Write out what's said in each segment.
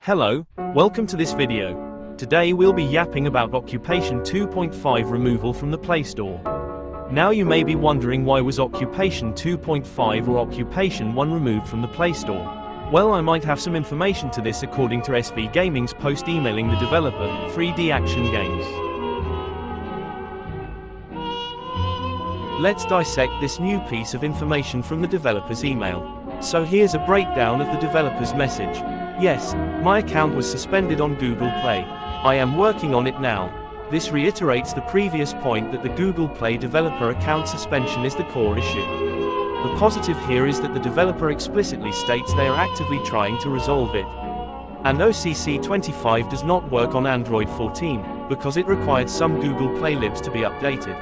Hello, welcome to this video. Today we'll be yapping about Occupation 2.5 removal from the Play Store. Now you may be wondering, why was Occupation 2.5 or Occupation 1 removed from the Play Store? Well, I might have some information to this according to SV Gaming's post emailing the developer, 3D Action Games. Let's dissect this new piece of information from the developer's email. So here's a breakdown of the developer's message. Yes, my account was suspended on Google Play. I am working on it now. This reiterates the previous point that the Google Play developer account suspension is the core issue. The positive here is that the developer explicitly states they are actively trying to resolve it. And OCC 25 does not work on Android 14, because it required some Google Play libs to be updated.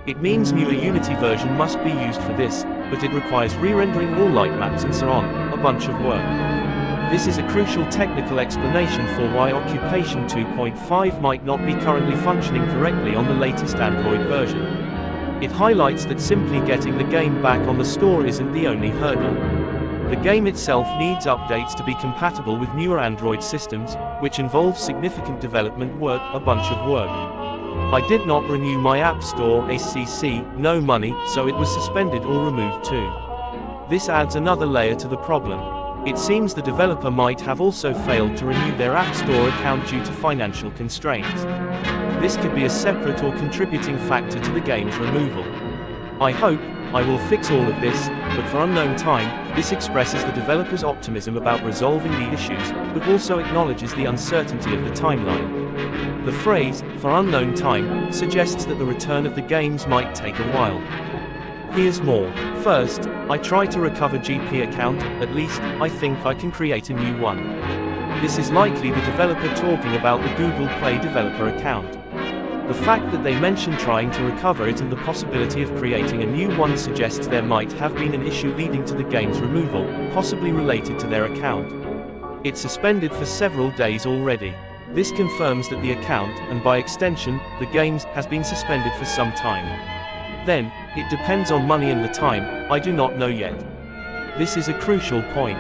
It means newer Unity version must be used for this, but it requires re-rendering all light maps and so on, a bunch of work. This is a crucial technical explanation for why Occupation 2.5 might not be currently functioning correctly on the latest Android version. It highlights that simply getting the game back on the store isn't the only hurdle. The game itself needs updates to be compatible with newer Android systems, which involves significant development work, a bunch of work. I did not renew my App Store ACC, no money, so it was suspended or removed too. This adds another layer to the problem. It seems the developer might have also failed to renew their App Store account due to financial constraints. This could be a separate or contributing factor to the game's removal. I hope I will fix all of this, but for unknown time, this expresses the developer's optimism about resolving the issues, but also acknowledges the uncertainty of the timeline. The phrase, "for unknown time," suggests that the return of the games might take a while. Here's more. First, I tried to recover GP account, at least, I think I can create a new one. This is likely the developer talking about the Google Play developer account. The fact that they mention trying to recover it and the possibility of creating a new one suggests there might have been an issue leading to the game's removal, possibly related to their account. It's suspended for several days already. This confirms that the account, and by extension, the games, has been suspended for some time. Then, it depends on money and the time, I do not know yet. This is a crucial point.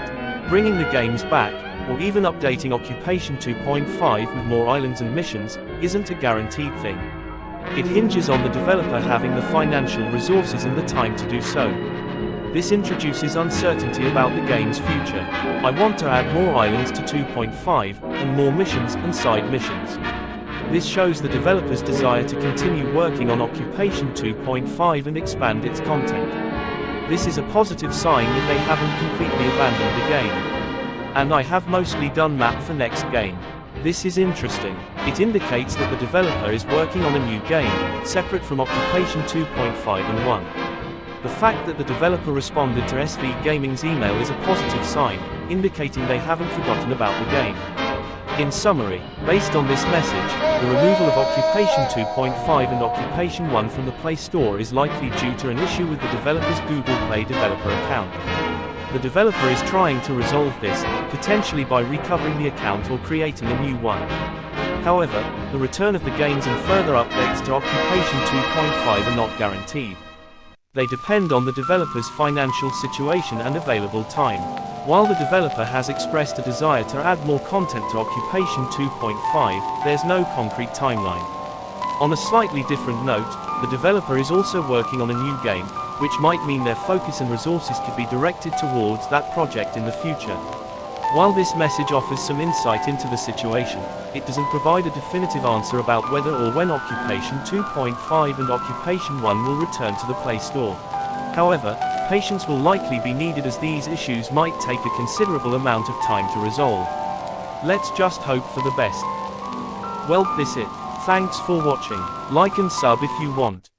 Bringing the games back, or even updating Occupation 2.5 with more islands and missions, isn't a guaranteed thing. It hinges on the developer having the financial resources and the time to do so. This introduces uncertainty about the game's future. I want to add more islands to 2.5, and more missions and side missions. This shows the developer's desire to continue working on Occupation 2.5 and expand its content. This is a positive sign that they haven't completely abandoned the game. And I have mostly done map for next game. This is interesting. It indicates that the developer is working on a new game, separate from Occupation 2.5 and 1. The fact that the developer responded to SV Gaming's email is a positive sign, indicating they haven't forgotten about the game. In summary, based on this message, the removal of Occupation 2.5 and Occupation 1 from the Play Store is likely due to an issue with the developer's Google Play developer account. The developer is trying to resolve this, potentially by recovering the account or creating a new one. However, the return of the games and further updates to Occupation 2.5 are not guaranteed. They depend on the developer's financial situation and available time. While the developer has expressed a desire to add more content to Occupation 2.5, there's no concrete timeline. On a slightly different note, the developer is also working on a new game, which might mean their focus and resources could be directed towards that project in the future. While this message offers some insight into the situation, it doesn't provide a definitive answer about whether or when Occupation 2.5 and Occupation 1 will return to the Play Store. However, patience will likely be needed as these issues might take a considerable amount of time to resolve. Let's just hope for the best. Well, this it. Thanks for watching. Like and sub if you want.